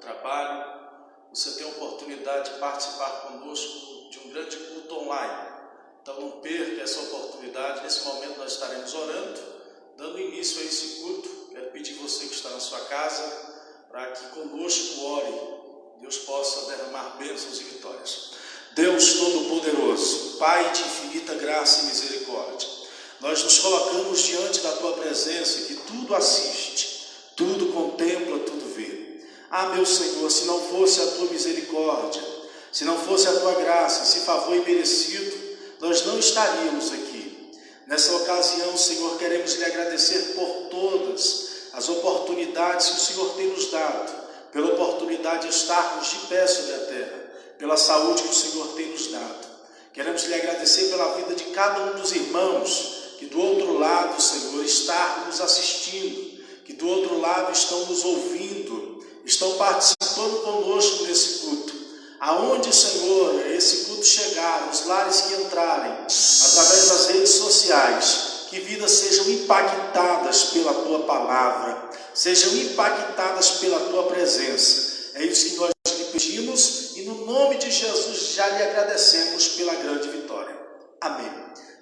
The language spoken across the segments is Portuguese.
trabalho, você tem a oportunidade de participar conosco de um grande culto online. Então não perca essa oportunidade. Nesse momento nós estaremos orando, dando início a esse culto. Quero pedir você que está na sua casa para que conosco ore. Deus possa derramar bênçãos e vitórias. Deus Todo-Poderoso, Pai de infinita graça e misericórdia, nós nos colocamos diante da Tua presença, que tudo assiste, tudo contempla, tudo vê. Ah, meu Senhor, se não fosse a Tua misericórdia, se não fosse a Tua graça, esse favor imerecido, nós não estaríamos aqui. Nessa ocasião, Senhor, queremos lhe agradecer por todas as oportunidades que o Senhor tem nos dado, pela oportunidade de estarmos de pé sobre a terra, pela saúde que o Senhor tem nos dado. Queremos lhe agradecer pela vida de cada um dos irmãos que do outro lado, Senhor, está nos assistindo, que do outro lado estão nos ouvindo, estão participando conosco nesse culto. Aonde, Senhor, esse culto chegar, os lares que entrarem, através das redes sociais, que vidas sejam impactadas pela Tua palavra, sejam impactadas pela Tua presença. É isso que nós lhe pedimos e no nome de Jesus já lhe agradecemos pela grande vitória. Amém.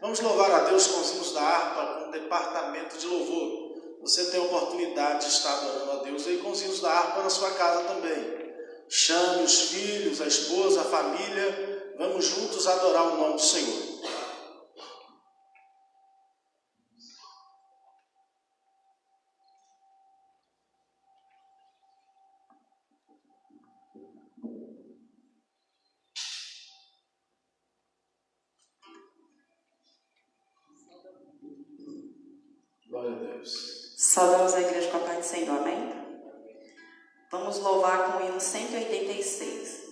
Vamos louvar a Deus com os hinos da harpa, com o departamento de louvor. Você tem a oportunidade de estar adorando a Deus aí com os hinos da harpa na sua casa também. Chame os filhos, a esposa, a família. Vamos juntos adorar o nome do Senhor. Glória a Deus. Saudamos a igreja com a paz do Senhor, amém? Vamos louvar com o hino 186.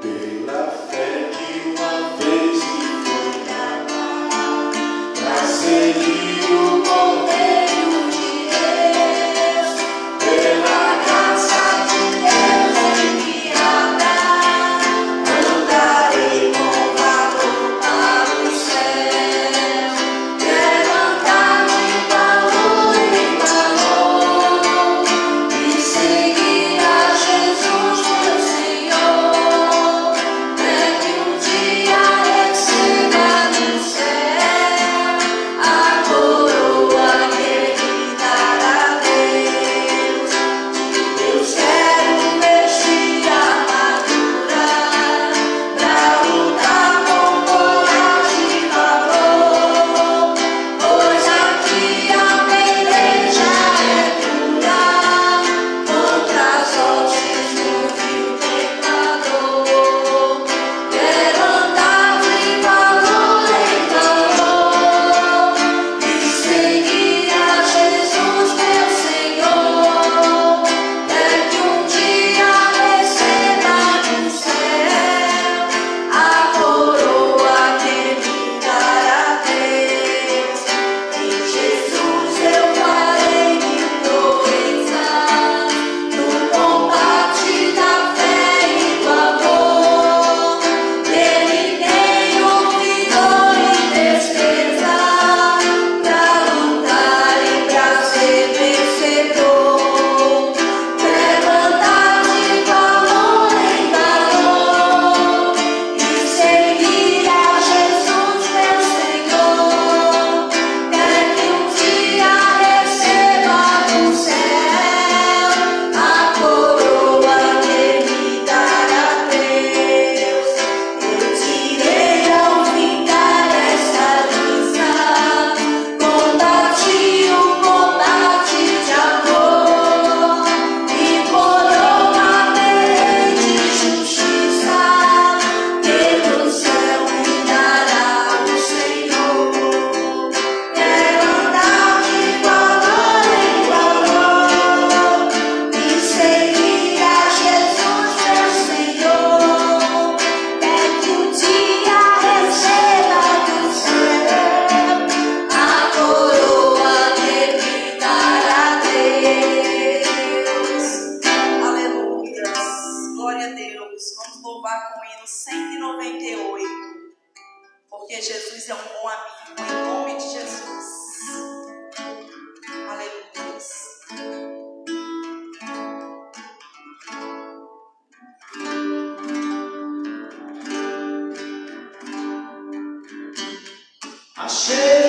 Pela fé que uma vez me foi dada, pra seguir o Cordeiro de Deus, pela graça de Deus enviada, andarei com valor para o céu. Quero andar de valor Só a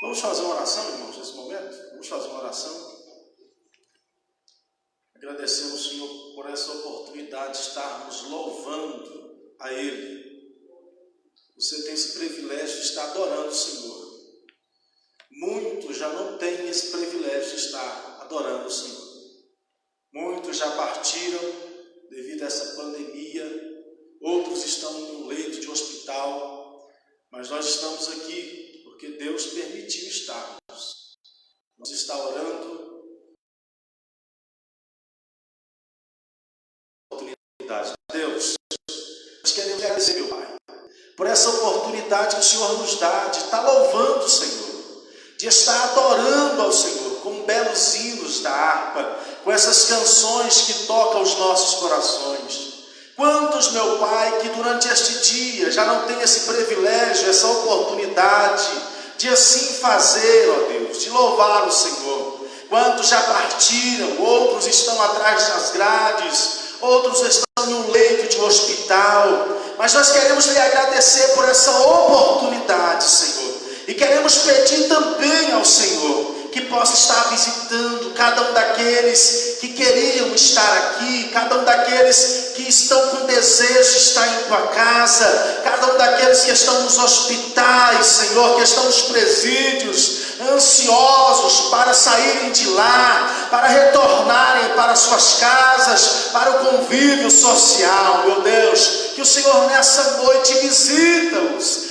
Vamos fazer uma oração, irmãos, nesse momento? Vamos fazer uma oração. Agradecemos, Senhor, por essa oportunidade de estarmos louvando a Ele. Você tem esse privilégio de estar adorando o Senhor. Muitos já não têm esse privilégio de estar adorando o Senhor. Muitos já partiram devido a essa pandemia. Outros estão no leito de hospital. Mas nós estamos aqui porque Deus permitiu estarmos. Nós estamos orando. Deus, nós queremos agradecer, meu Pai, por essa oportunidade que o Senhor nos dá de estar louvando o Senhor, de estar adorando ao Senhor com belos hinos da harpa, com essas canções que tocam os nossos corações. Quantos, meu Pai, que durante este dia já não tem esse privilégio, essa oportunidade de assim fazer, ó Deus, de louvar o Senhor. Quantos já partiram, outros estão atrás das grades, outros estão em um leito de hospital, mas nós queremos lhe agradecer por essa oportunidade, Senhor, e queremos pedir também ao Senhor que possa estar visitando cada um daqueles que queriam estar aqui, cada um daqueles que estão com desejo de estar em tua casa, cada um daqueles que estão nos hospitais, Senhor, que estão nos presídios, ansiosos para saírem de lá, para retornarem para suas casas, para o convívio social. Meu Deus, que o Senhor nessa noite visita-os,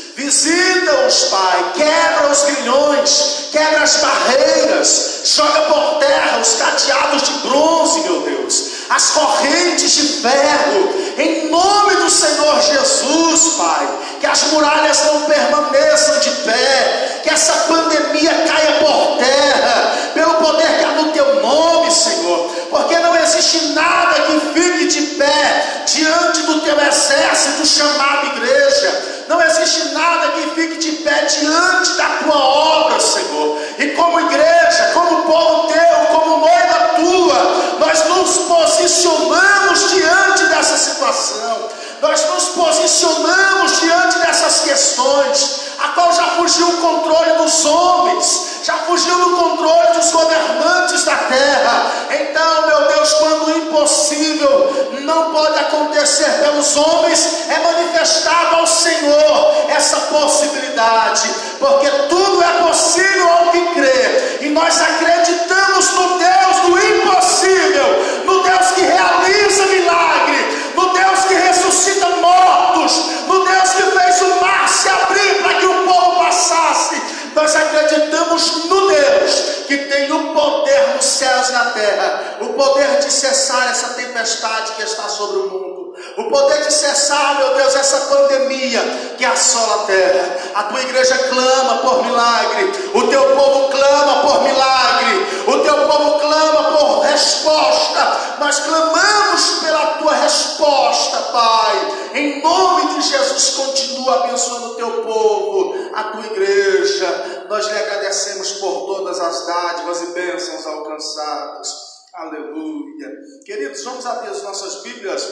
Pai, quebra os grilhões, quebra as barreiras, joga por terra os cadeados de bronze, meu Deus, as correntes de ferro, em nome do Senhor Jesus, Pai, que as muralhas não permaneçam de pé, que essa pandemia caia por terra, pelo poder que há no teu nome, Senhor, porque não existe nada que fique de pé diante do teu exército chamado igreja, não existe nada que fique de pé diante da tua obra, Senhor, e como igreja, como povo teu, como noiva tua, nós nos posicionamos diante dessa situação, nós nos posicionamos diante dessas questões, a qual já fugiu o controle dos homens, já fugiu do controle dos governantes da terra. Então, meu Deus, quando o impossível não pode acontecer pelos homens, é manifestado ao Senhor essa possibilidade, porque tudo é possível ao que crê, e nós acreditamos no Deus do impossível, no Deus que realiza milagre, no Deus que ressuscita mortos, no Deus que fez o mar se abrir para que o povo passasse. Nós acreditamos no Deus que tem o poder nos céus e na terra, o poder de cessar essa tempestade que está sobre o mundo, o poder de cessar, meu Deus, essa pandemia que assola a terra. A tua igreja clama por milagre, o teu povo clama por milagre, o teu povo clama por resposta. Nós clamamos pela tua resposta, Pai, em nome de Jesus. Continua abençoando o teu povo, a tua igreja. Nós lhe agradecemos por todas as dádivas e bênçãos alcançadas. Aleluia. Queridos, vamos abrir as nossas Bíblias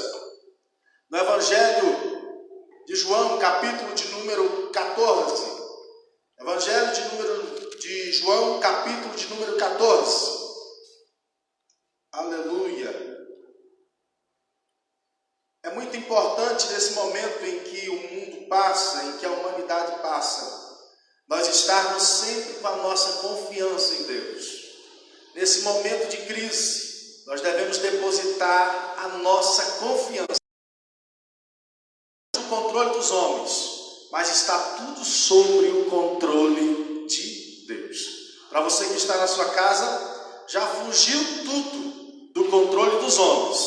no Evangelho de João, capítulo de número 14. Evangelho de João, capítulo de número 14. Aleluia. É muito importante nesse momento em que o mundo passa, em que a humanidade passa, nós estarmos sempre com a nossa confiança em Deus. Nesse momento de crise, nós devemos depositar a nossa confiança no controle dos homens, mas está tudo sobre o controle de Deus. Para você que está na sua casa, já fugiu tudo do controle dos homens,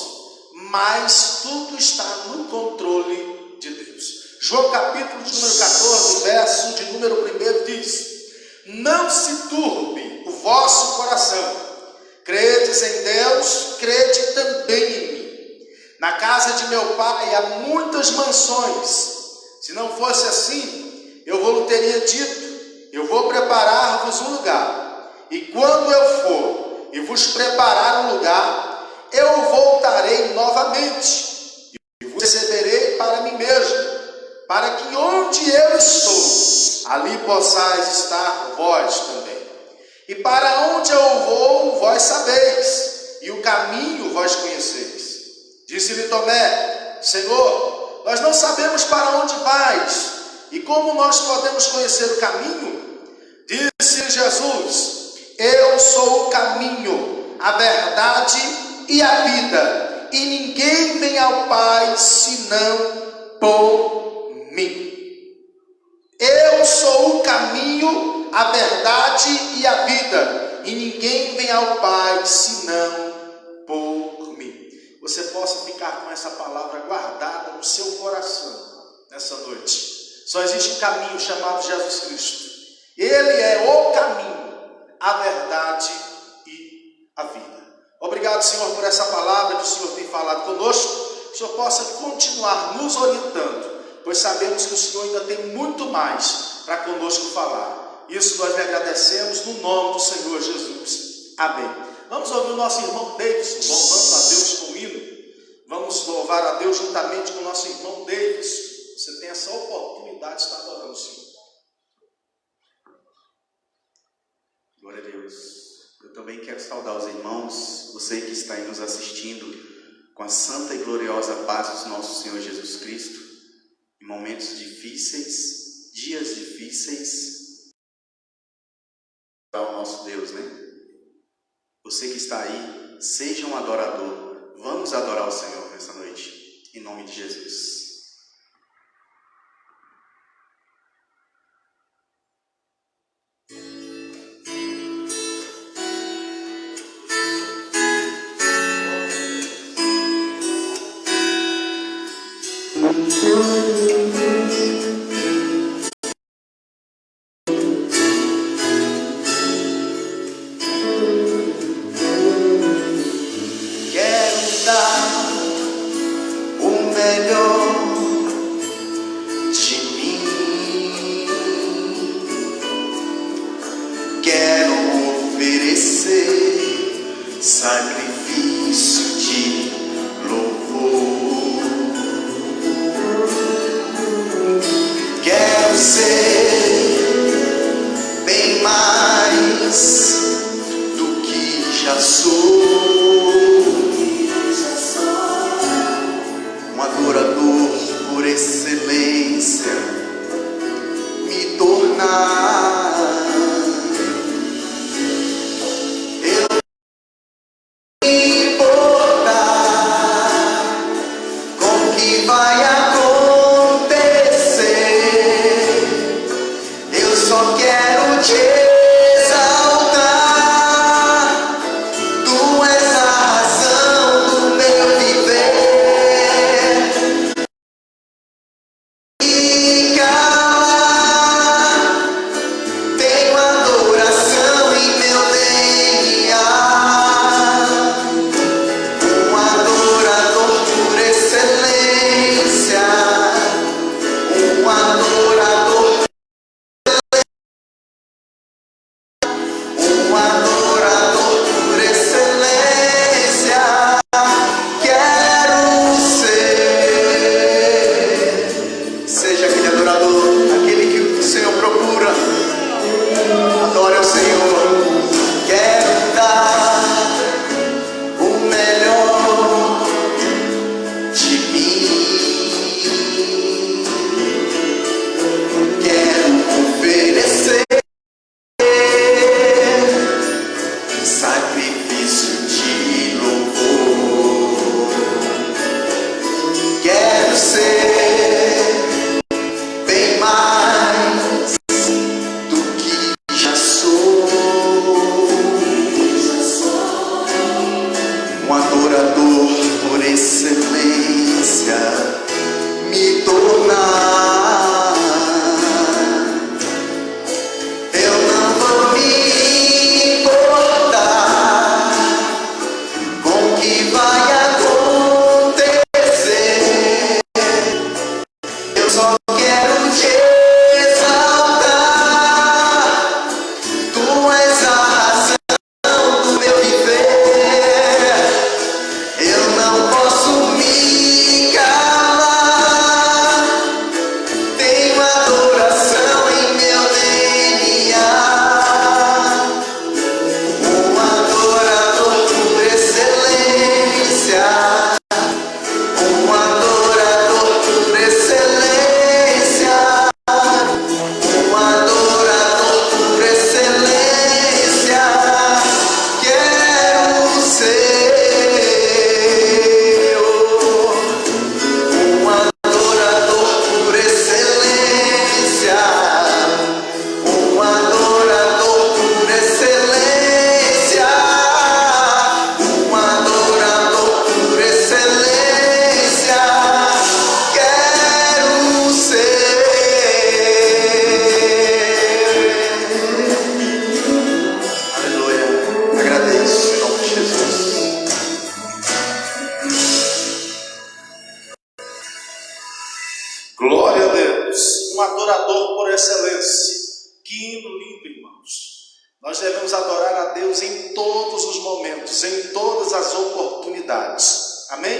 mas tudo está no controle de Deus. João capítulo de número 14, verso de número 1 diz: não se turbe o vosso coração, credes em Deus, crede também em mim. Na casa de meu pai há muitas mansões, se não fosse assim, eu vou teria dito, eu vou preparar-vos um lugar, e quando eu for e vos preparar um lugar, eu voltarei novamente, e vos receberei para mim mesmo, para que onde eu estou, ali possais estar vós também. E para onde eu vou, vós sabeis, e o caminho vós conheceis. Disse-lhe Tomé: Senhor, nós não sabemos para onde vais, e como nós podemos conhecer o caminho? Disse Jesus: Eu sou o caminho, a verdade e a vida, e ninguém vem ao Pai senão por mim. Eu sou o caminho, a verdade e a vida, e ninguém vem ao Pai senão por mim. Você possa ficar com essa palavra guardada no seu coração nessa noite. Só existe um caminho chamado Jesus Cristo. Ele é o caminho, a verdade e a vida. Obrigado, Senhor, por essa palavra que o Senhor tem falado conosco. Que o Senhor possa continuar nos orientando, pois sabemos que o Senhor ainda tem muito mais para conosco falar. Isso nós lhe agradecemos no nome do Senhor Jesus. Amém. Vamos ouvir o nosso irmão Davidson louvando a Deus com o hino. Vamos louvar a Deus juntamente com o nosso irmão Davidson. Você tem essa oportunidade de estar adorando o Senhor. Glória a Deus. Eu também quero saudar os irmãos, você que está aí nos assistindo, com a santa e gloriosa paz do nosso Senhor Jesus Cristo, em momentos difíceis, dias difíceis, para o nosso Deus, né? Você que está aí, seja um adorador. Vamos adorar o Senhor nessa noite, em nome de Jesus. Quero dar o melhor de mim. Quero oferecer sacrifício de louvor. Quero ser bem mais do que já sou. Um adorador por excelência, me tornar. Eu não me importar com o que vai acontecer. Eu só quero te exaltar. Tu és a razão do meu viver. E calar, tenho adoração em meu DNA. Um adorador por excelência. Um adorador. Um adorador por excelência. Quero ser. Seja aquele adorador, aquele que o Senhor procura. Adore ao Senhor. Quero dar o melhor de mim. Quero oferecer sacrifício de louvor. Quero ser bem mais do que já sou. Um adorador por excelência, me tornar. Eu não vou me importar Nós devemos adorar a Deus em todos os momentos, em todas as oportunidades. Amém?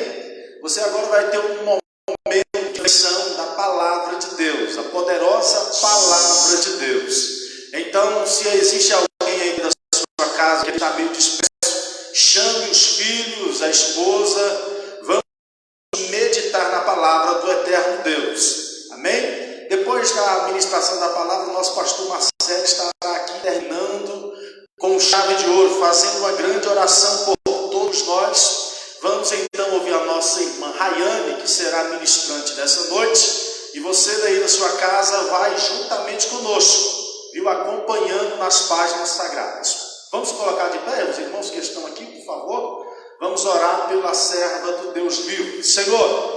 Você agora vai ter um momento de lição da palavra de Deus, a poderosa palavra de Deus. Então, se existe alguém aí da sua casa que está meio disperso, chame os filhos, a esposa, vamos meditar na palavra do eterno Deus. Amém? Depois da ministração da palavra, o nosso pastor Marcelo estará aqui terminando com chave de ouro, fazendo uma grande oração por todos nós. Vamos então ouvir a nossa irmã Rayane, que será ministrante dessa noite, e você daí da sua casa vai juntamente conosco, viu, acompanhando nas páginas sagradas. Vamos colocar de pé, os irmãos que estão aqui, por favor. Vamos orar pela serva do Deus vivo. Senhor,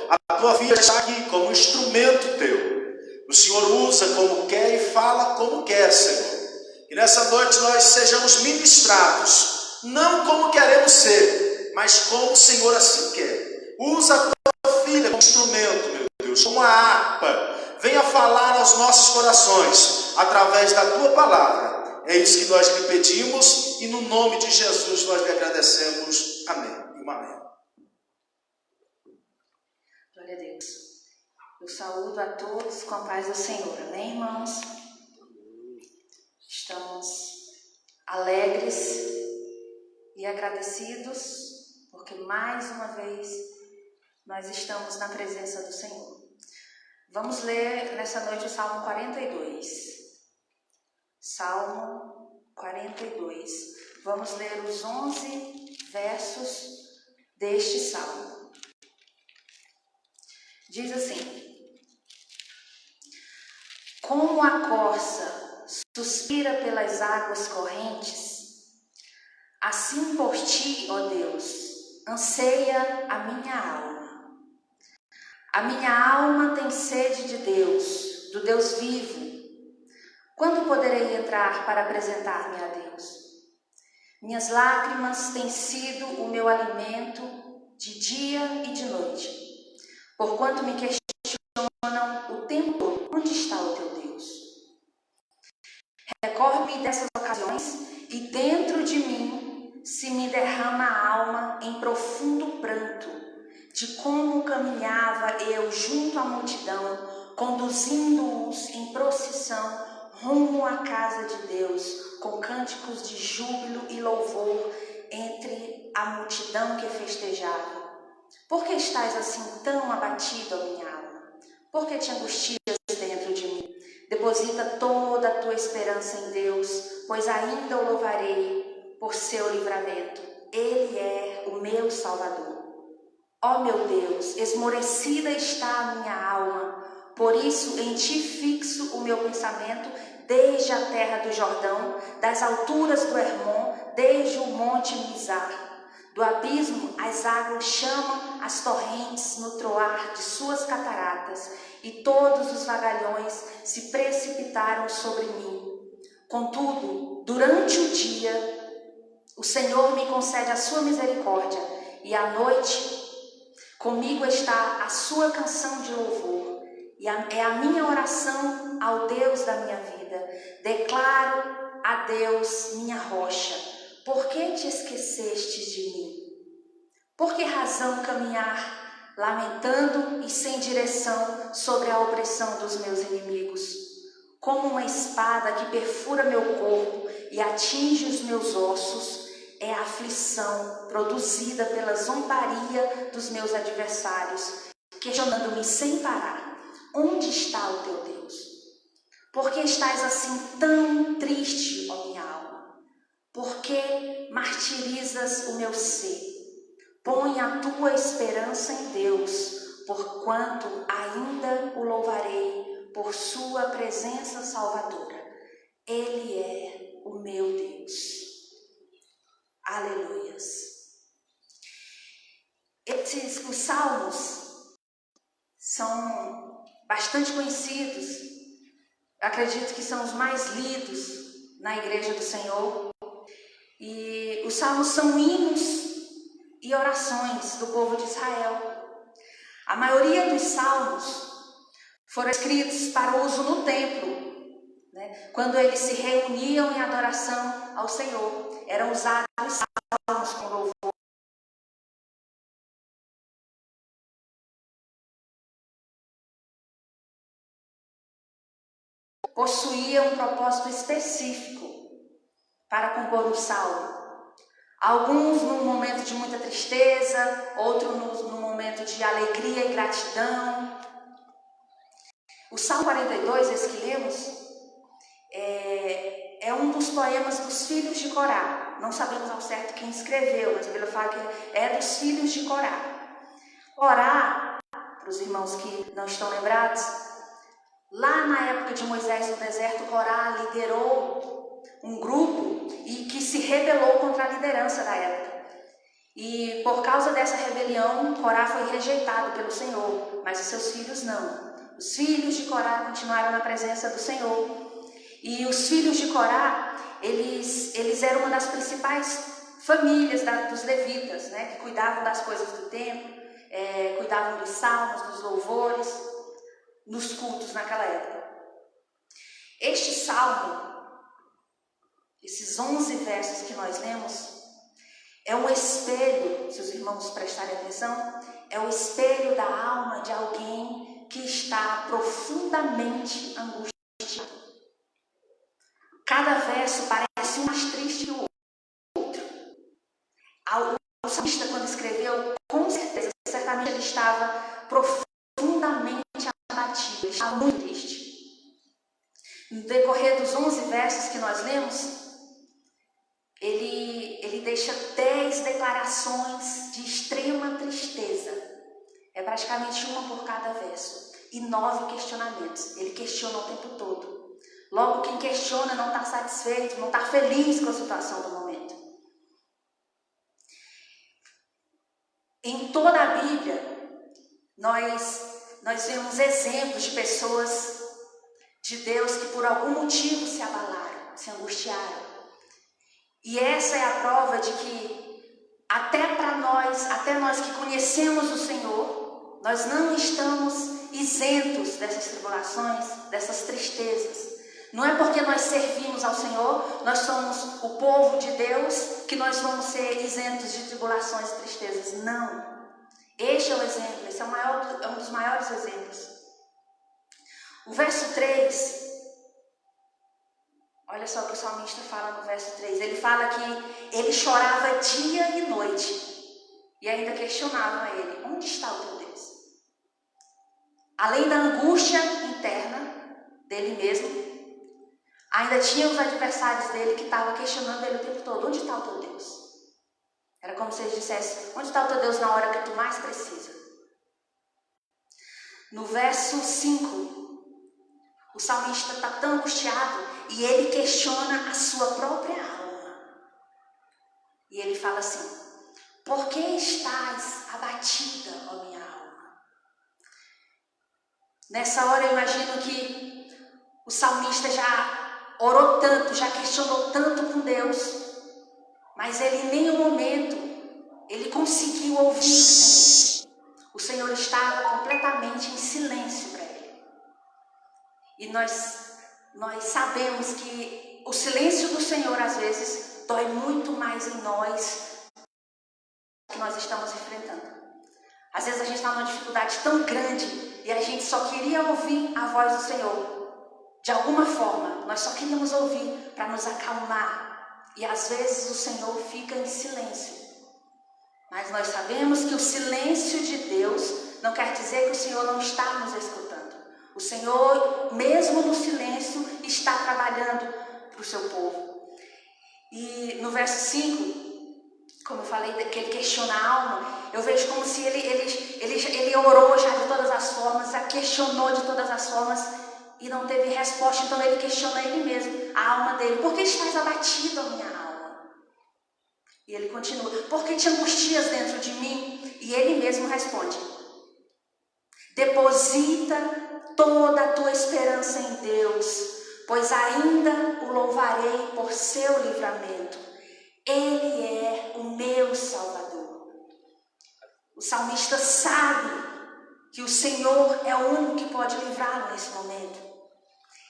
a tua filha está aqui como instrumento teu. O Senhor usa como quer e fala como quer, Senhor. E nessa noite nós sejamos ministrados, não como queremos ser, mas como o Senhor assim quer. Usa a tua filha como instrumento, meu Deus, como uma harpa. Venha falar aos nossos corações através da tua palavra. É isso que nós lhe pedimos e no nome de Jesus nós lhe agradecemos. Amém. Amém. Glória a Deus. Eu saúdo a todos com a paz do Senhor. Amém, irmãos? Estamos alegres e agradecidos porque mais uma vez nós estamos na presença do Senhor. Vamos ler nessa noite o Salmo 42. Salmo 42. Vamos ler os 11 versos deste salmo. Diz assim: como a corça suspira pelas águas correntes, assim por ti, ó Deus, anseia a minha alma. A minha alma tem sede de Deus, do Deus vivo. Quando poderei entrar para apresentar-me a Deus? Minhas lágrimas têm sido o meu alimento de dia e de noite, porquanto me questionam o tempo todo: onde está o teu Deus? Recordo-me dessas ocasiões e dentro de mim se me derrama a alma em profundo pranto, de como caminhava eu junto à multidão, conduzindo-os em procissão rumo à casa de Deus, com cânticos de júbilo e louvor entre a multidão que festejava. Por que estás assim tão abatido, ó minha alma? Por que te angustias dentro de mim? Deposita toda a tua esperança em Deus, pois ainda o louvarei por seu livramento. Ele é o meu Salvador. Ó meu Deus, esmorecida está a minha alma, por isso em ti fixo o meu pensamento, desde a terra do Jordão, das alturas do Hermon, desde o monte Mizar. Do abismo as águas chamam as torrentes no troar de suas cataratas, e todos os vagalhões se precipitaram sobre mim. Contudo, durante o dia, o Senhor me concede a sua misericórdia, e à noite comigo está a sua canção de louvor, e é a minha oração ao Deus da minha vida. Declaro a Deus, minha rocha: por que te esquecestes de mim? Por que razão caminhar lamentando e sem direção sobre a opressão dos meus inimigos? Como uma espada que perfura meu corpo e atinge os meus ossos, é a aflição produzida pela zombaria dos meus adversários, questionando-me sem parar: onde está o teu Deus? Por que estás assim tão triste, ó minha alma? Por que martirizas o meu ser? Põe a tua esperança em Deus, porquanto ainda o louvarei por sua presença salvadora. Ele é o meu Deus. Aleluias. Os salmos são bastante conhecidos. Eu acredito que são os mais lidos na Igreja do Senhor. E os salmos são hinos e orações do povo de Israel. A maioria dos salmos foram escritos para uso no templo, né? Quando eles se reuniam em adoração ao Senhor, eram usados os salmos com louvor. Possuía um propósito específico para compor um salmo. Alguns num momento de muita tristeza, outros num momento de alegria e gratidão. O Salmo 42, esse que lemos, é um dos poemas dos filhos de Corá. Não sabemos ao certo quem escreveu, mas a Bíblia fala que é dos filhos de Corá. Corá, para os irmãos que não estão lembrados, lá na época de Moisés no deserto, Corá liderou um grupo e que se rebelou contra a liderança da época. E por causa dessa rebelião, Corá foi rejeitado pelo Senhor, mas os seus filhos não. Os filhos de Corá continuaram na presença do Senhor. E os filhos de Corá, eles eram uma das principais famílias dos levitas, né, que cuidavam das coisas do templo, cuidavam dos salmos, dos louvores, nos cultos naquela época. Este salmo, esses 11 versos que nós lemos, é um espelho, se os irmãos prestarem atenção, é o espelho da alma de alguém que está profundamente angustiado. Cada verso parece um mais triste que o outro. O salmista, quando escreveu, com certeza, certamente ele estava profundamente abatido, ele estava muito triste. No decorrer dos 11 versos que nós lemos, ele deixa 10 declarações de extrema tristeza. É praticamente uma por cada verso. E 9 questionamentos. Ele questiona o tempo todo. Logo, quem questiona não está satisfeito, não está feliz com a situação do momento. Em toda a Bíblia, nós vemos exemplos de pessoas de Deus que por algum motivo se abalaram, se angustiaram. E essa é a prova de que até nós que conhecemos o Senhor, nós não estamos isentos dessas tribulações, dessas tristezas. Não é porque nós servimos ao Senhor, nós somos o povo de Deus, que nós vamos ser isentos de tribulações e tristezas. Não. Este é o exemplo, esse é um dos maiores exemplos. O verso 3, olha só o que o salmista fala no verso 3. Ele fala que ele chorava dia e noite e ainda questionavam a ele: onde está o teu Deus? Além da angústia interna dele mesmo, ainda tinha os adversários dele que estavam questionando ele o tempo todo: onde está o teu Deus? Era como se eles dissessem: onde está o teu Deus na hora que tu mais precisa? No verso 5, o salmista está tão angustiado e ele questiona a sua própria alma. E ele fala assim: por que estás abatida, ó minha alma? Nessa hora eu imagino que o salmista já orou tanto, já questionou tanto com Deus, mas ele em nenhum momento ele conseguiu ouvir o Senhor. O Senhor estava completamente em silêncio para ele. E nós sabemos que o silêncio do Senhor às vezes dói muito mais em nós que nós estamos enfrentando. Às vezes a gente está numa dificuldade tão grande e a gente só queria ouvir a voz do Senhor. De alguma forma, nós só queríamos ouvir para nos acalmar. E às vezes o Senhor fica em silêncio. Mas nós sabemos que o silêncio de Deus não quer dizer que o Senhor não está nos escutando. O Senhor, mesmo no silêncio, está trabalhando para o seu povo. E no verso 5, como eu falei, que ele questiona a alma, eu vejo como se ele orou já de todas as formas, já questionou de todas as formas e não teve resposta. Então ele questiona ele mesmo, a alma dele: por que estás abatido, a minha alma? E ele continua: por que te angustias dentro de mim? E ele mesmo responde: deposita toda a tua esperança em Deus, pois ainda o louvarei por seu livramento. Ele é o meu Salvador. O salmista sabe que o Senhor é o único que pode livrá-lo nesse momento.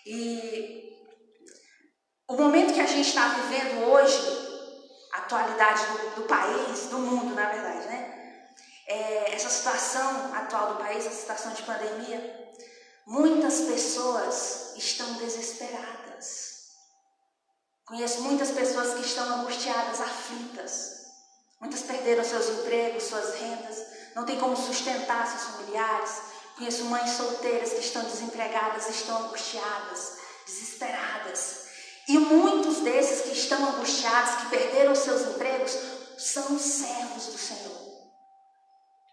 E O momento que a gente está vivendo hoje, a atualidade do país, do mundo, na verdade, né? Essa situação atual do país, essa situação de pandemia, muitas pessoas estão desesperadas. Conheço muitas pessoas que estão angustiadas, aflitas. Muitas perderam seus empregos, suas rendas, não tem como sustentar seus familiares. Conheço mães solteiras que estão desempregadas, estão angustiadas, desesperadas. E muitos desses que estão angustiados, que perderam seus empregos, são os servos do Senhor.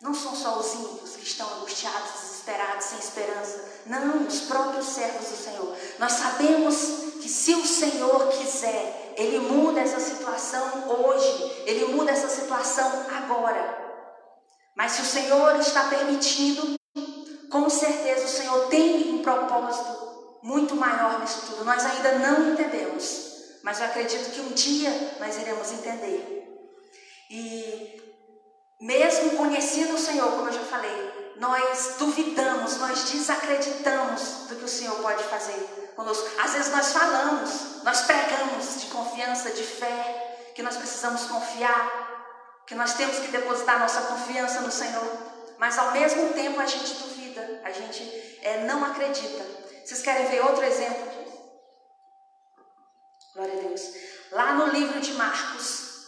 Não são só os ímpios que estão angustiados, desesperados, sem esperança. Não, os próprios servos do Senhor. Nós sabemos que se o Senhor quiser, Ele muda essa situação hoje. Ele muda essa situação agora. Mas se o Senhor está permitindo, com certeza o Senhor tem um propósito muito maior nisso tudo. Nós ainda não entendemos, mas eu acredito que um dia nós iremos entender. E mesmo conhecendo o Senhor, como eu já falei, nós duvidamos, nós desacreditamos do que o Senhor pode fazer conosco. Às vezes nós falamos, nós pregamos de confiança, de fé, que nós precisamos confiar, que nós temos que depositar nossa confiança no Senhor, mas ao mesmo tempo a gente duvida, a gente não acredita. Vocês querem ver outro exemplo disso? Glória a Deus. Lá no livro de Marcos,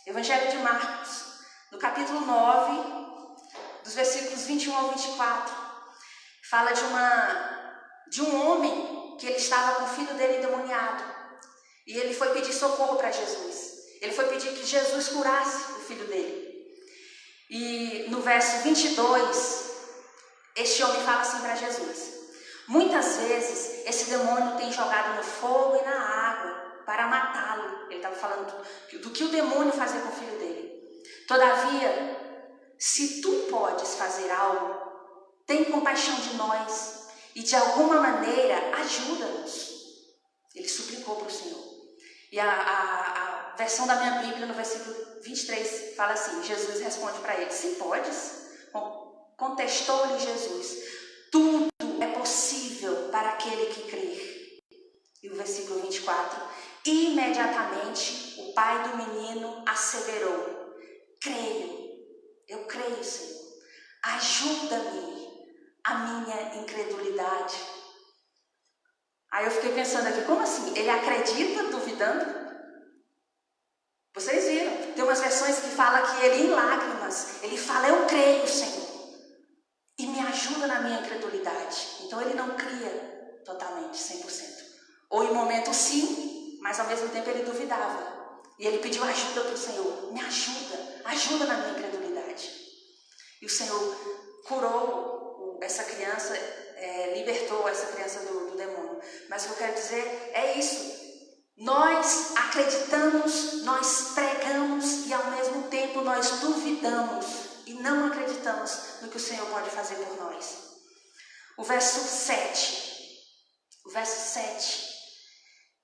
Evangelho de Marcos, no capítulo 9, dos versículos 21 ao 24, fala de um homem que ele estava com o filho dele endemoniado. E ele foi pedir socorro para Jesus. Ele foi pedir que Jesus curasse o filho dele. E no verso 22, este homem fala assim para Jesus: muitas vezes esse demônio tem jogado no fogo e na água para matá-lo. Ele estava falando do que o demônio fazia com o filho dele. Todavia, se tu podes fazer algo, tem compaixão de nós e de alguma maneira ajuda-nos. Ele suplicou para o Senhor. E a versão da minha Bíblia, no versículo 23, fala assim: Jesus responde para ele: se podes, contestou-lhe Jesus, tudo é possível para aquele que crer. E o versículo 24: imediatamente o pai do menino asseverou: eu creio, Senhor, ajuda-me a minha incredulidade. Aí eu fiquei pensando aqui, como assim? Ele acredita duvidando? Vocês viram? Tem umas versões que falam que ele em lágrimas, ele fala: eu creio, Senhor, e me ajuda na minha incredulidade. Então ele não cria totalmente, 100%. Ou em momentos sim, mas ao mesmo tempo ele duvidava. E ele pediu ajuda para o Senhor: me ajuda na minha incredulidade. E o Senhor curou essa criança, libertou essa criança do demônio. Mas o que eu quero dizer é isso. Nós acreditamos, nós pregamos e ao mesmo tempo nós duvidamos e não acreditamos no que o Senhor pode fazer por nós. O verso 7,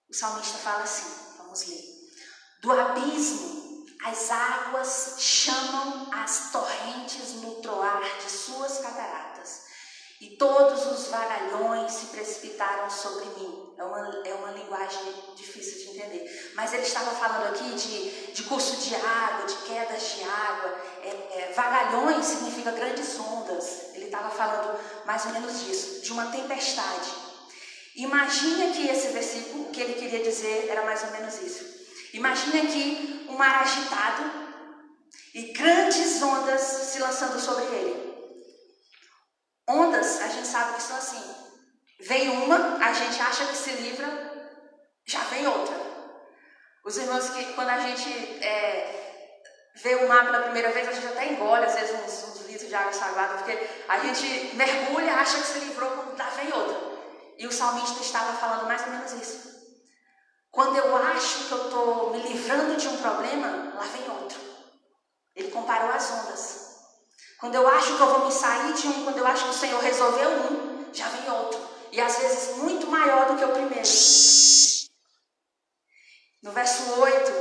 o salmista fala assim, vamos ler: do abismo as águas chamam as torrentes no troar de suas cataratas, e todos os vagalhões se precipitaram sobre mim. É uma linguagem difícil de entender, mas ele estava falando aqui de curso de água, de quedas de água. Vagalhões significa grandes ondas. Ele estava falando mais ou menos disso, de uma tempestade. Imagine que esse versículo, o que ele queria dizer era mais ou menos isso. Imagine aqui um mar agitado e grandes ondas se lançando sobre ele. Ondas, a gente sabe que são assim. Vem uma, a gente acha que se livra, já vem outra. Os irmãos que quando a gente vê o mar pela primeira vez, a gente até engole, às vezes, uns litros de água salgada, porque a gente mergulha, acha que se livrou, quando lá vem outra. E o salmista estava falando mais ou menos isso. Quando eu acho que eu estou me livrando de um problema, lá vem outro. Ele comparou as ondas. Quando eu acho que eu vou me sair de um, quando eu acho que o Senhor resolveu um, já vem outro. E às vezes muito maior do que o primeiro. No verso 8,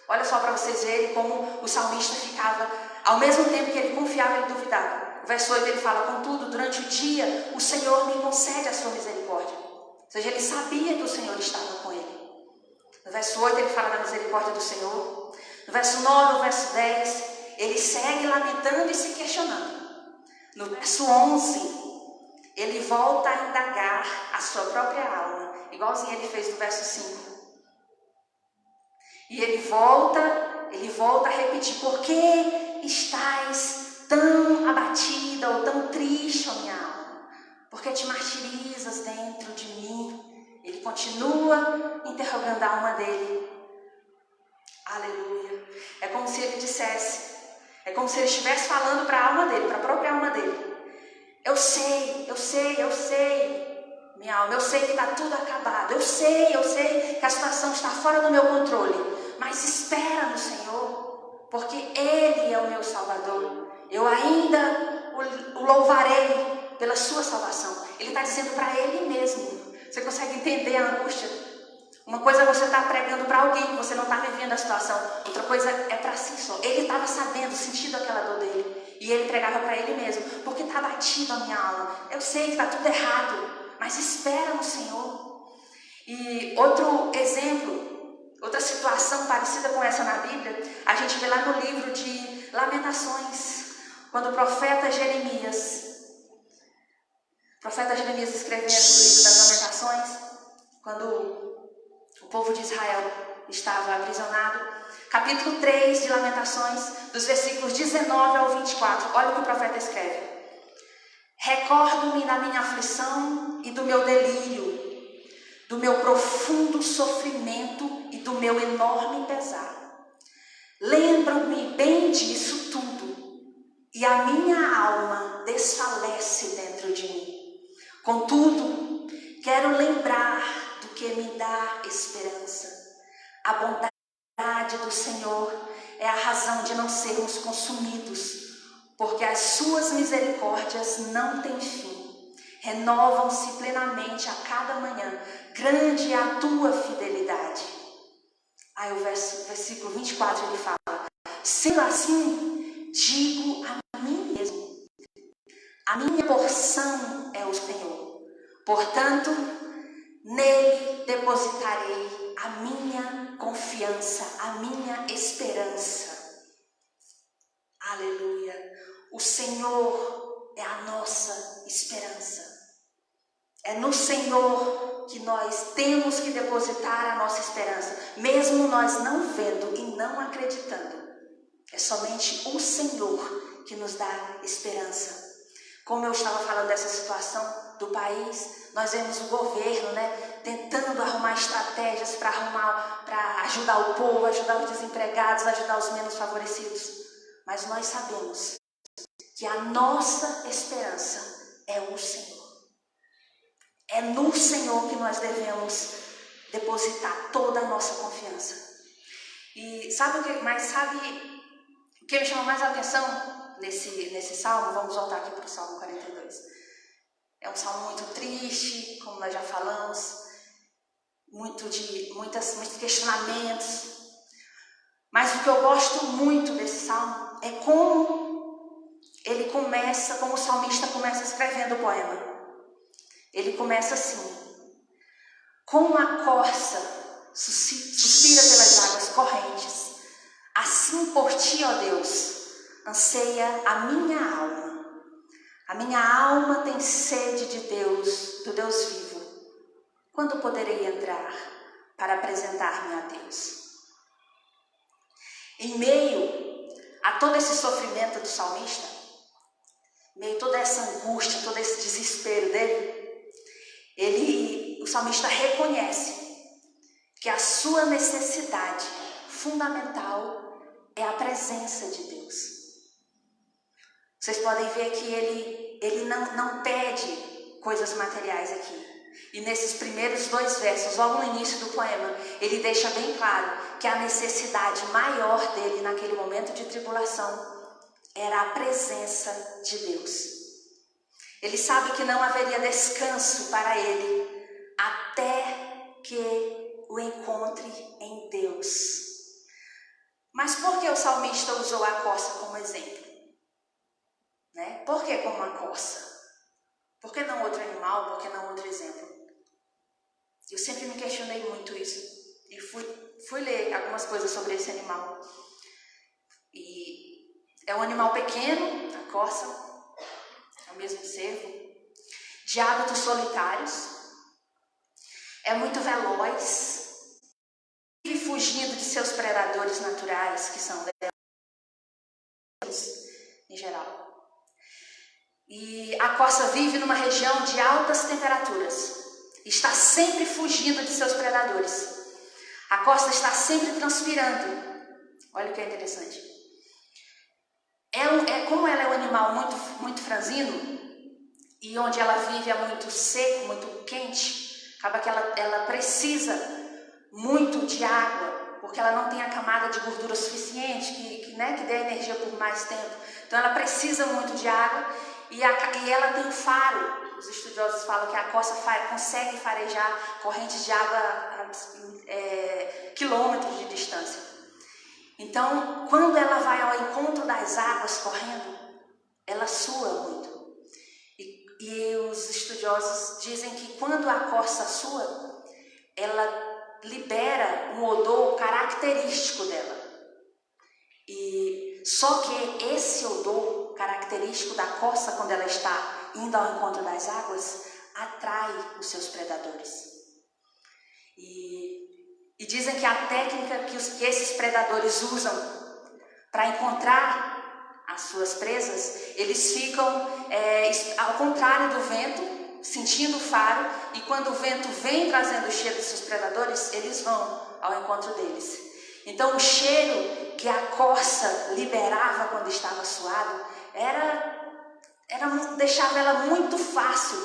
olha só para vocês verem como o salmista ficava, ao mesmo tempo que ele confiava, ele duvidava. No verso 8 ele fala: contudo, durante o dia, o Senhor me concede a sua misericórdia. Ou seja, ele sabia que o Senhor estava com ele. No verso 8 ele fala da misericórdia do Senhor. No verso 9, no verso 10, ele segue lamentando e se questionando. No verso 11, ele volta a indagar a sua própria alma, igualzinho ele fez no verso 5. E ele volta a repetir: por que estás tão abatida ou tão triste, ó minha alma? Por que te martirizas dentro de mim? Ele continua interrogando a alma dele. Aleluia. É como se ele dissesse, é como se ele estivesse falando para a alma dele, para a própria alma dele: eu sei, minha alma, eu sei que está tudo acabado, eu sei que a situação está fora do meu controle, mas espera no Senhor, porque Ele é o meu Salvador, eu ainda o louvarei pela sua salvação. Ele está dizendo para Ele mesmo. Você consegue entender a angústia? Uma coisa é você estar pregando para alguém, você não está vivendo a situação, outra coisa é para si só. Ele estava sabendo, sentindo aquela dor dele, e ele pregava para ele mesmo: porque está batida a minha alma, eu sei que está tudo errado, mas espera no Senhor. E outro exemplo, outra situação parecida com essa na Bíblia, a gente vê lá no livro de Lamentações, quando o profeta Jeremias escrevendo o livro das Lamentações, quando o povo de Israel estava aprisionado. Capítulo 3 de Lamentações, dos versículos 19 ao 24. Olha o que o profeta escreve: recordo-me da minha aflição e do meu delírio, do meu profundo sofrimento e do meu enorme pesar. Lembro-me bem disso tudo, e a minha alma desfalece dentro de mim. Contudo, quero lembrar do que me dá esperança. A bondade do Senhor é a razão de não sermos consumidos, porque as suas misericórdias não têm fim. Renovam-se plenamente a cada manhã. Grande é a tua fidelidade. Aí o versículo 24 ele fala: sendo assim, digo a mim mesmo, a minha porção é o Senhor. Portanto, nele depositarei a minha confiança, a minha esperança. Aleluia. O Senhor é a nossa esperança. É no Senhor que nós temos que depositar a nossa esperança, mesmo nós não vendo e não acreditando. É somente o Senhor que nos dá esperança. Como eu estava falando dessa situação do país, nós vemos o governo, tentando arrumar estratégias para ajudar o povo, ajudar os desempregados, ajudar os menos favorecidos. Mas nós sabemos que a nossa esperança é o Senhor. É no Senhor que nós devemos depositar toda a nossa confiança. E sabe o que me chama mais a atenção nesse salmo? Vamos voltar aqui para o Salmo 42. É um salmo muito triste, como nós já falamos, muitos questionamentos. Mas o que eu gosto muito desse salmo é como ele começa, como o salmista começa escrevendo o poema. Ele começa assim: como a corça suspira pelas águas correntes, assim por ti, ó Deus, anseia a minha alma. A minha alma tem sede de Deus, do Deus vivo. Quando poderei entrar para apresentar-me a Deus? Em meio a todo esse sofrimento do salmista, em meio a toda essa angústia, todo esse desespero dele, o salmista reconhece que a sua necessidade fundamental é a presença de Deus. Vocês podem ver que ele não pede coisas materiais aqui. E nesses primeiros 2 versos, logo no início do poema, ele deixa bem claro que a necessidade maior dele naquele momento de tribulação era a presença de Deus. Ele sabe que não haveria descanso para ele até que o encontre em Deus. Mas por que o salmista usou a corça como exemplo? Por que como a corça? Por que não outro animal? Por que não outro exemplo? Eu sempre me questionei muito isso. e fui ler algumas coisas sobre esse animal. E é um animal pequeno, a corça, é o mesmo cervo, de hábitos solitários, é muito veloz, vive fugindo de seus predadores naturais, que são em geral. E a corça vive numa região de altas temperaturas, está sempre fugindo de seus predadores. A corça está sempre transpirando. Olha o que é interessante. Como ela é um animal muito franzino, e onde ela vive é muito seco, muito quente, acaba que ela precisa muito de água, porque ela não tem a camada de gordura suficiente que dê energia por mais tempo. Então ela precisa muito de água e ela tem um faro. Os estudiosos falam que a corça consegue farejar correntes de água a quilômetros de distância. Então, quando ela vai ao encontro das águas correndo, ela sua muito. E os estudiosos dizem que quando a corça sua, ela libera um odor característico dela. E só que esse odor característico da corça, quando ela está indo ao encontro das águas, atrai os seus predadores. E dizem que a técnica que esses predadores usam para encontrar as suas presas, eles ficam ao contrário do vento, sentindo o faro, e quando o vento vem trazendo o cheiro dos seus predadores, eles vão ao encontro deles. Então o cheiro que a corça liberava quando estava suado deixava ela muito fácil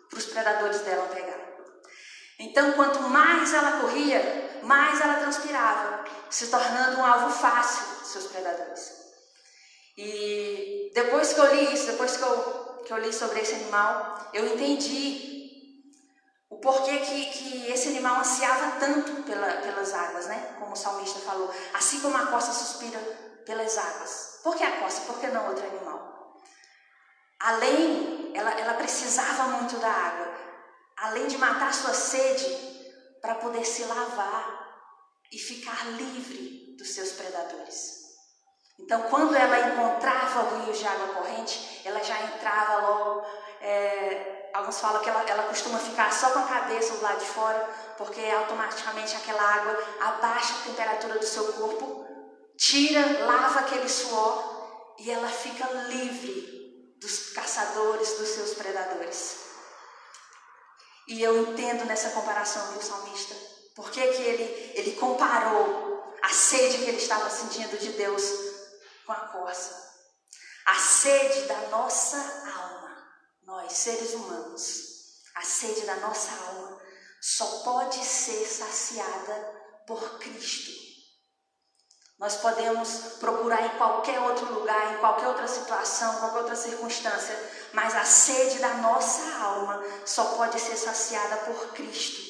para os predadores dela pegar. Então quanto mais ela corria, mais ela transpirava, se tornando um alvo fácil dos seus predadores. E depois que eu li isso, depois que eu li sobre esse animal, eu entendi o porquê que esse animal ansiava tanto pelas águas, né? Como o salmista falou, assim como a corça suspira pelas águas. Por que a corça? Por que não outro animal? Ela precisava muito da água, além de matar sua sede, para poder se lavar e ficar livre dos seus predadores. Então, quando ela encontrava rios de água corrente, ela já entrava logo. Alguns falam que ela costuma ficar só com a cabeça do lado de fora, porque automaticamente aquela água abaixa a temperatura do seu corpo, lava aquele suor e ela fica livre dos caçadores, dos seus predadores. E eu entendo nessa comparação aqui o salmista, porque que ele comparou a sede que ele estava sentindo de Deus com a corça. A sede da nossa alma, nós seres humanos, a sede da nossa alma só pode ser saciada por Cristo. Nós podemos procurar em qualquer outro lugar, em qualquer outra situação, qualquer outra circunstância, mas a sede da nossa alma só pode ser saciada por Cristo.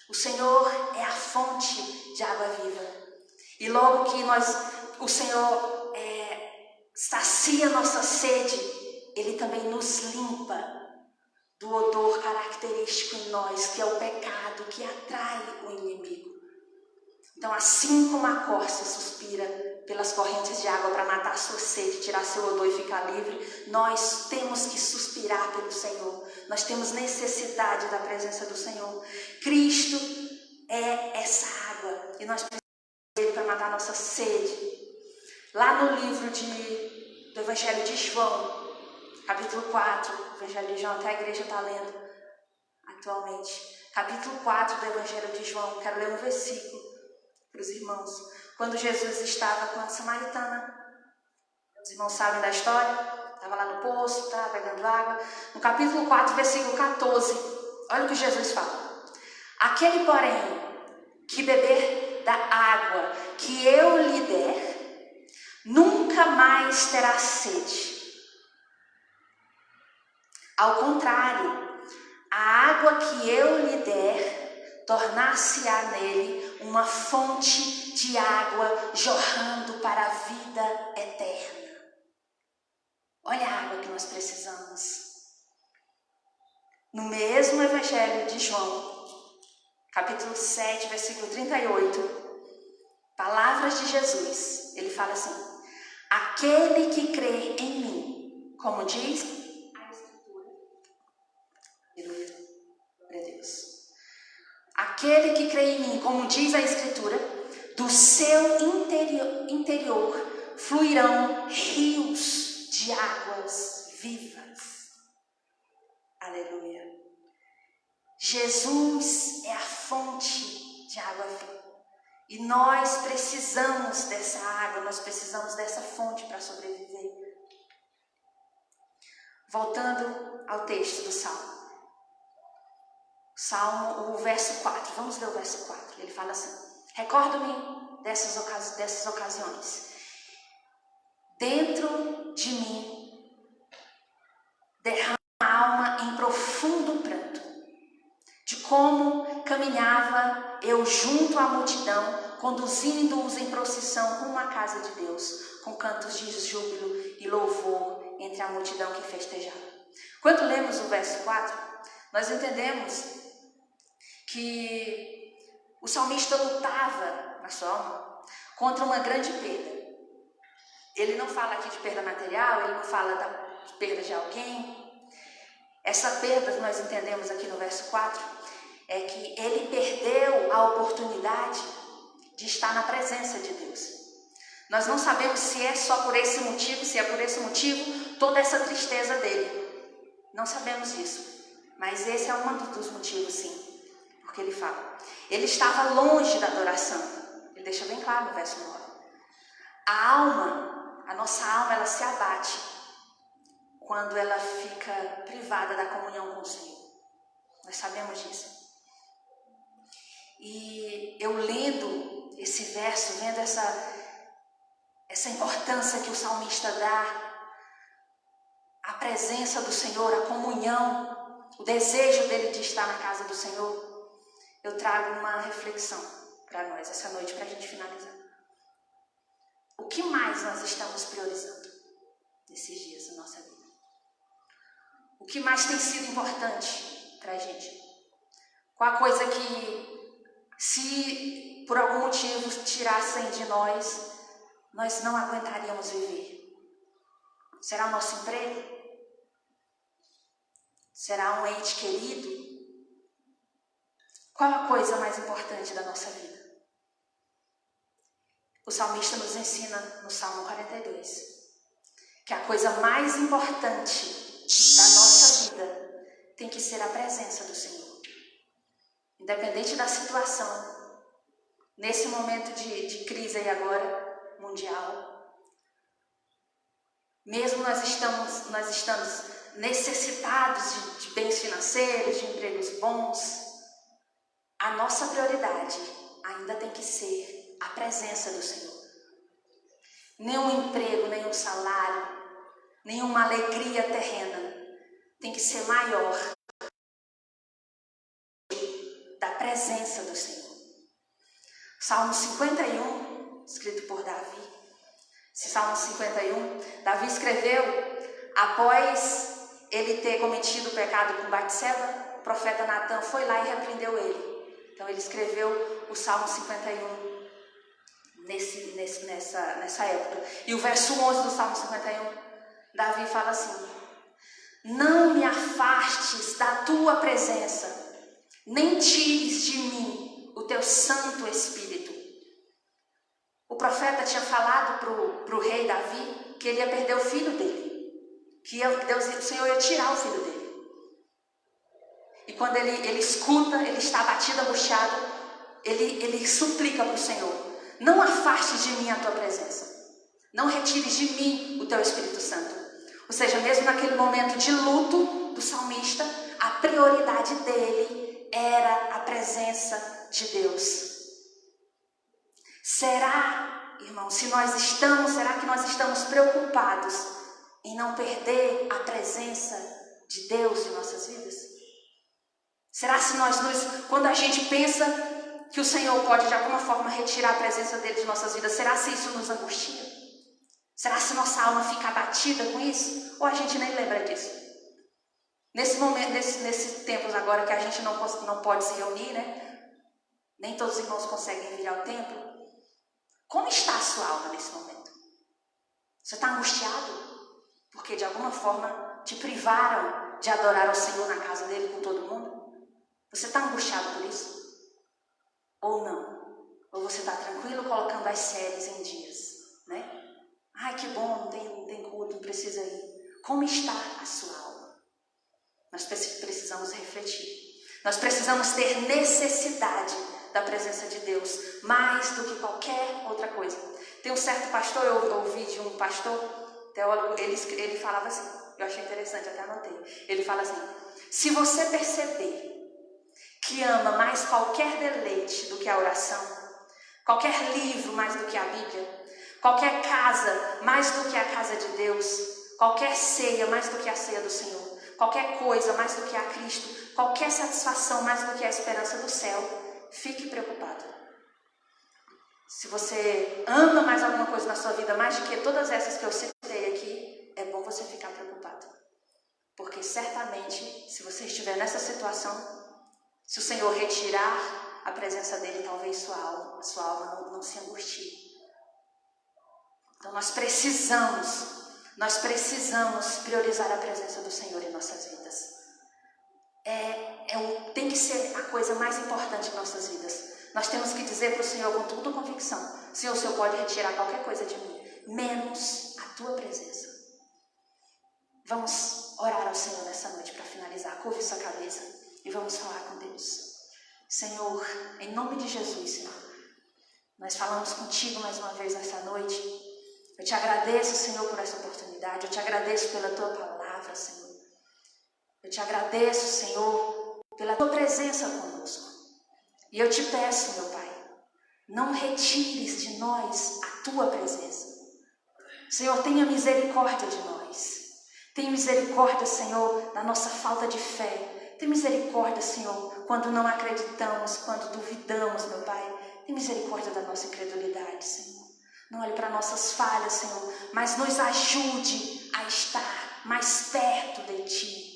O Senhor é a fonte de água viva. E logo que o Senhor sacia nossa sede, Ele também nos limpa do odor característico em nós, que é o pecado, que atrai o inimigo. Então, assim como a corça suspira pelas correntes de água para matar sua sede, tirar seu odor e ficar livre, nós temos que suspirar pelo Senhor. Nós temos necessidade da presença do Senhor. Cristo é essa água e nós precisamos dele para matar nossa sede. Lá no livro do Evangelho de João, capítulo 4, o Evangelho de João, até a igreja está lendo atualmente. Capítulo 4 do Evangelho de João, quero ler um versículo para os irmãos. Quando Jesus estava com a samaritana, os irmãos sabem da história, estava lá no poço, pegando água. No capítulo 4, versículo 14, olha o que Jesus fala. Aquele, porém, que beber da água que eu lhe der, nunca mais terá sede. Ao contrário, a água que eu lhe der, tornar-se-á nele uma fonte de água jorrando para a vida eterna. Olha a água que nós precisamos. No mesmo Evangelho de João, capítulo 7, versículo 38, palavras de Jesus. Ele fala assim: aquele que crê em mim, como diz a Escritura, aleluia, glória a Deus. Aquele que crê em mim, como diz a Escritura, do seu interior fluirão rios de águas vivas. Aleluia. Jesus é a fonte de água viva. E nós precisamos dessa água, nós precisamos dessa fonte para sobreviver. Voltando ao texto do Salmo. O verso 4. Vamos ler o verso 4. Ele fala assim: recordo-me dessas ocasiões. Dentro de mim derrama a alma em profundo pranto, de como caminhava eu junto à multidão, conduzindo-os em procissão rumo à casa de Deus, com cantos de júbilo e louvor entre a multidão que festejava. Quando lemos o verso 4, nós entendemos que o salmista lutava na sua alma contra uma grande perda. Ele não fala aqui de perda material, ele não fala de perda de alguém. Essa perda que nós entendemos aqui no verso 4 é que ele perdeu a oportunidade de estar na presença de Deus. Nós não sabemos se é só por esse motivo, se é por esse motivo toda essa tristeza dele. Não sabemos disso, mas esse é um dos motivos, sim. Porque ele fala, ele estava longe da adoração. Ele deixa bem claro no verso 9. A nossa alma, ela se abate quando ela fica privada da comunhão com o Senhor. Nós sabemos disso. E eu lendo esse verso, vendo essa importância que o salmista dá à presença do Senhor, à comunhão, o desejo dele de estar na casa do Senhor, eu trago uma reflexão para nós essa noite, para a gente finalizar. O que mais nós estamos priorizando nesses dias da nossa vida? O que mais tem sido importante para a gente? Qual a coisa que, se por algum motivo tirassem de nós não aguentaríamos viver? Será o nosso emprego? Será um ente querido? Qual a coisa mais importante da nossa vida? O salmista nos ensina no Salmo 42 que a coisa mais importante da nossa vida tem que ser a presença do Senhor. Independente da situação, nesse momento de crise aí agora, mundial, mesmo nós estamos necessitados de bens financeiros, de empregos bons, a nossa prioridade ainda tem que ser a presença do Senhor. Nenhum emprego, nenhum salário, nenhuma alegria terrena tem que ser maior da presença do Senhor. Salmo 51, escrito por Davi. Esse Salmo 51, Davi escreveu após ele ter cometido o pecado com Batseba. O profeta Natan foi lá e repreendeu ele. Então ele escreveu o Salmo 51 nessa época. E o verso 11 do Salmo 51, Davi fala assim: não me afastes da tua presença, nem tires de mim o teu Santo Espírito. O profeta tinha falado para o rei Davi que ele ia perder o filho dele, que o Senhor ia tirar o filho dele. E quando ele escuta, ele está abatido, angustiado, ele suplica para o Senhor: não afastes de mim a tua presença, não retires de mim o teu Espírito Santo. Ou seja, mesmo naquele momento de luto do salmista, a prioridade dele era a presença de Deus. Será, irmão, será que nós estamos preocupados em não perder a presença de Deus em nossas vidas? Será se quando a gente pensa que o Senhor pode de alguma forma retirar a presença dele de nossas vidas, será se isso nos angustia? Será se nossa alma fica abatida com isso? Ou a gente nem lembra disso? Nesse momento, nesses tempos agora que a gente não pode se reunir, né? Nem todos os irmãos conseguem vir ao templo. Como está a sua alma nesse momento? Você está angustiado? Porque de alguma forma te privaram de adorar ao Senhor na casa dele com todo mundo? Você está angustiado por isso? Ou não? Ou você está tranquilo colocando as séries em dias, né? Ai, que bom, não tem culto, não precisa ir. Como está a sua alma? Nós precisamos refletir. Nós precisamos ter necessidade da presença de Deus, mais do que qualquer outra coisa. Tem um certo pastor, eu ouvi de um pastor, teólogo, ele falava assim, eu achei interessante, até anotei. Ele fala assim, se você perceber que ama mais qualquer deleite do que a oração, qualquer livro mais do que a Bíblia, qualquer casa mais do que a casa de Deus, qualquer ceia mais do que a ceia do Senhor, qualquer coisa mais do que a Cristo, qualquer satisfação mais do que a esperança do céu, fique preocupado. Se você ama mais alguma coisa na sua vida, mais do que todas essas que eu citei aqui, é bom você ficar preocupado. Porque certamente, se você estiver nessa situação, se o Senhor retirar a presença dele, talvez sua alma não se angustie. Então nós precisamos priorizar a presença do Senhor em nossas vidas. Tem que ser a coisa mais importante em nossas vidas. Nós temos que dizer para o Senhor com toda convicção, Senhor, o Senhor pode retirar qualquer coisa de mim, menos a tua presença. Vamos orar ao Senhor nessa noite para finalizar. Curve sua cabeça e vamos falar com Deus. Senhor, em nome de Jesus, Senhor, nós falamos contigo mais uma vez nessa noite. Eu te agradeço, Senhor, por essa oportunidade. Eu te agradeço pela tua palavra, Senhor. Eu te agradeço, Senhor, pela tua presença conosco. E eu te peço, meu Pai, não retires de nós a tua presença. Senhor, tenha misericórdia de nós. Tenha misericórdia, Senhor, da nossa falta de fé. Tenha misericórdia, Senhor, quando não acreditamos, quando duvidamos, meu Pai. Tenha misericórdia da nossa incredulidade, Senhor. Não olhe para nossas falhas, Senhor, mas nos ajude a estar mais perto de Ti.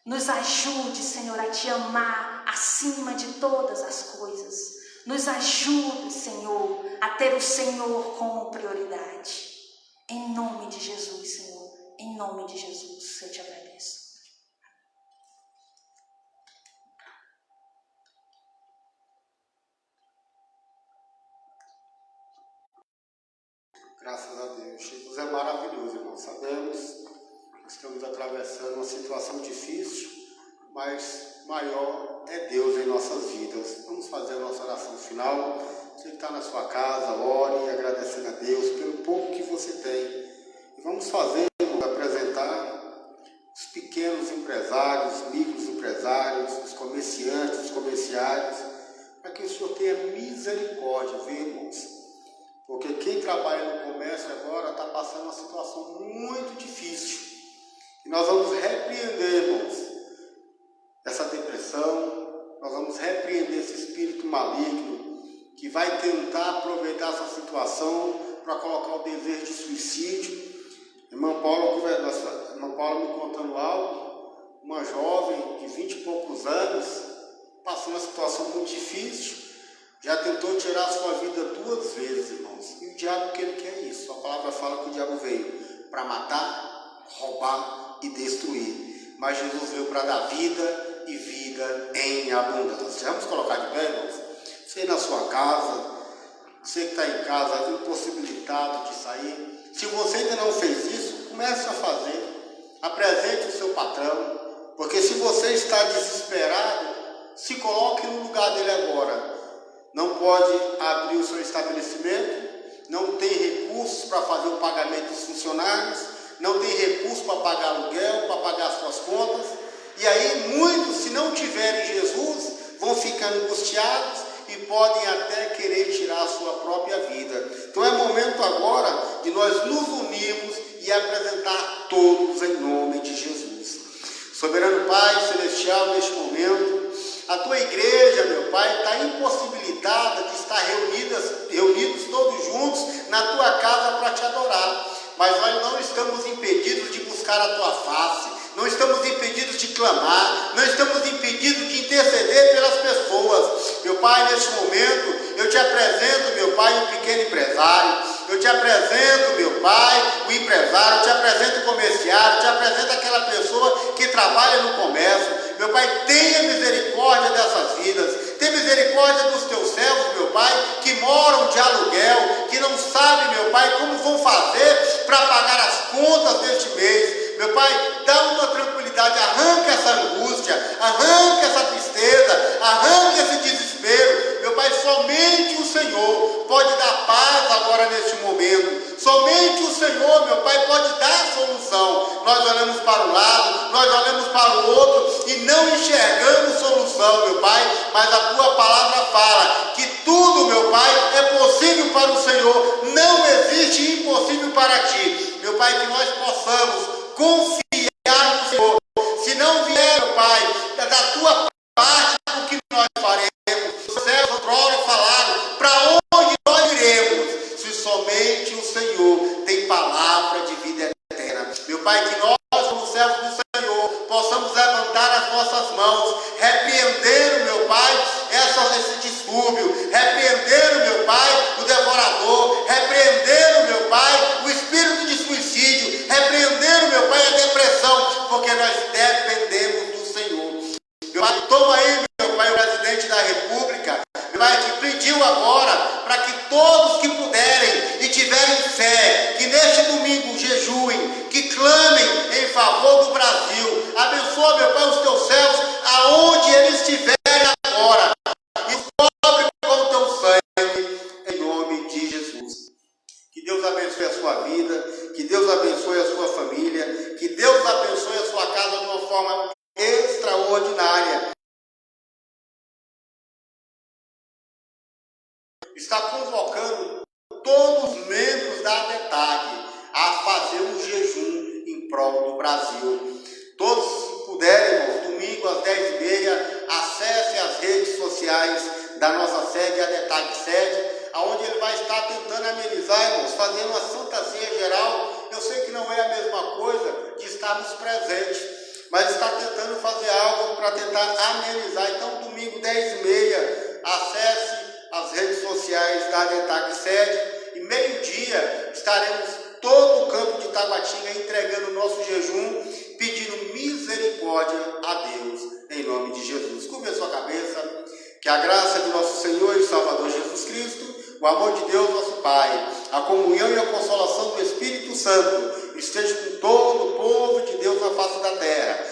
Nos ajude, Senhor, a Te amar acima de todas as coisas. Nos ajude, Senhor, a ter o Senhor como prioridade. Em nome de Jesus, Senhor. Em nome de Jesus, eu te agradeço. Graças a Deus. Jesus é maravilhoso, irmão. Sabemos que estamos atravessando uma situação difícil, mas maior é Deus em nossas vidas. Vamos fazer a nossa oração final. Você que está na sua casa, ore agradecendo a Deus pelo pouco que você tem. E vamos fazer, irmão, apresentar os pequenos empresários, os micros empresários, os comerciantes, os comerciários, para que o Senhor tenha misericórdia, viu, irmãos? Porque quem trabalha no comércio agora está passando uma situação muito difícil. E nós vamos repreender, irmãos, essa depressão, nós vamos repreender esse espírito maligno que vai tentar aproveitar essa situação para colocar o desejo de suicídio. Irmã Paula me contando algo, uma jovem de 20 e poucos anos, passando uma situação muito difícil, já tentou tirar a sua vida 2 vezes, irmãos. E o diabo, que ele quer isso. A palavra fala que o diabo veio para matar, roubar e destruir. Mas Jesus veio para dar vida e vida em abundância. Vamos colocar de pé, irmãos? Você na sua casa, você que está em casa, impossibilitado de sair. Se você ainda não fez isso, comece a fazer. Apresente o seu patrão. Porque se você está desesperado, se coloque no lugar dele agora. Não pode abrir o seu estabelecimento, não tem recursos para fazer o pagamento dos funcionários, não tem recursos para pagar aluguel, para pagar as suas contas. E aí muitos, se não tiverem Jesus, vão ficar angustiados e podem até querer tirar a sua própria vida. Então é momento agora de nós nos unirmos e apresentar todos em nome de Jesus. Soberano Pai Celestial, neste momento, a tua igreja, meu Pai, está impossibilitada de estar reunidos todos juntos na tua casa para te adorar. Mas nós não estamos impedidos de buscar a tua face. não estamos impedidos de clamar, não estamos impedidos de interceder pelas pessoas. Meu Pai, neste momento, eu te apresento, meu Pai, um pequeno empresário. Eu te apresento, meu Pai, o empresário. Eu te apresento o comerciário. Eu te apresento aquela pessoa que trabalha no comércio. Meu Pai, tenha misericórdia dessas vidas. Tenha misericórdia dos teus servos, meu Pai, que moram de aluguel, que não sabem, meu Pai, como vão fazer para pagar as contas deste mês. Meu Pai, dá uma tranquilidade, arranca essa angústia, arranca essa tristeza, arranca esse desespero. Meu Pai, somente o Senhor pode dar paz agora neste momento. Somente o Senhor, meu Pai, pode dar solução. Nós olhamos para um lado, nós olhamos para o outro e não enxergamos solução, meu Pai, mas a tua palavra fala que tudo, meu Pai, é possível para o Senhor. Não existe impossível para ti. Meu Pai, que nós possamos confiar no Senhor. Se não vier, meu Pai, da tua parte, o que nós faremos? Os céus outrora falaram, para onde nós iremos? Se somente o Senhor tem palavra de vida eterna. Meu Pai, que nós, como servos do Senhor, possamos levantar as nossas mãos, repreendendo, meu Pai, esse distúrbio, repreendendo, meu Pai, o devorador, repreendendo, meu Pai, o espírito de suicídio, repreendendo, meu Pai, a depressão, porque nós dependemos do Senhor. Meu Pai, toma aí, meu Pai, o presidente da República, meu Pai, que pediu agora para que todos que puderem e tiverem fé, que neste domingo jejuem, que clamem em favor do Brasil. Abençoa, meu Pai, os teus servos, aonde eles estiverem agora, e cobre com o teu sangue, em nome de Jesus. Que Deus abençoe a sua vida, que Deus abençoe a sua família, que Deus abençoe a sua casa de uma forma extraordinária. Está convocando todos os membros da ADETAG a fazer um jejum em prol do Brasil. Todos, se puderem, irmãos, domingo às 10h30, acesse as redes sociais da nossa sede, ADETAG Sede, onde ele vai estar tentando amenizar, irmãos, fazendo uma Santa Ceia geral. Eu sei que não é a mesma coisa de estarmos presentes, mas está tentando fazer algo para tentar amenizar. Então, domingo 10h30, acesse as redes sociais da ADETAG Sede e meio-dia estaremos todo o campo de Taguatinga entregando o nosso jejum, pedindo misericórdia a Deus, em nome de Jesus. Curve a sua cabeça, que a graça de nosso Senhor e Salvador Jesus Cristo, o amor de Deus nosso Pai, a comunhão e a consolação do Espírito Santo esteja com todo o povo de Deus na face da terra.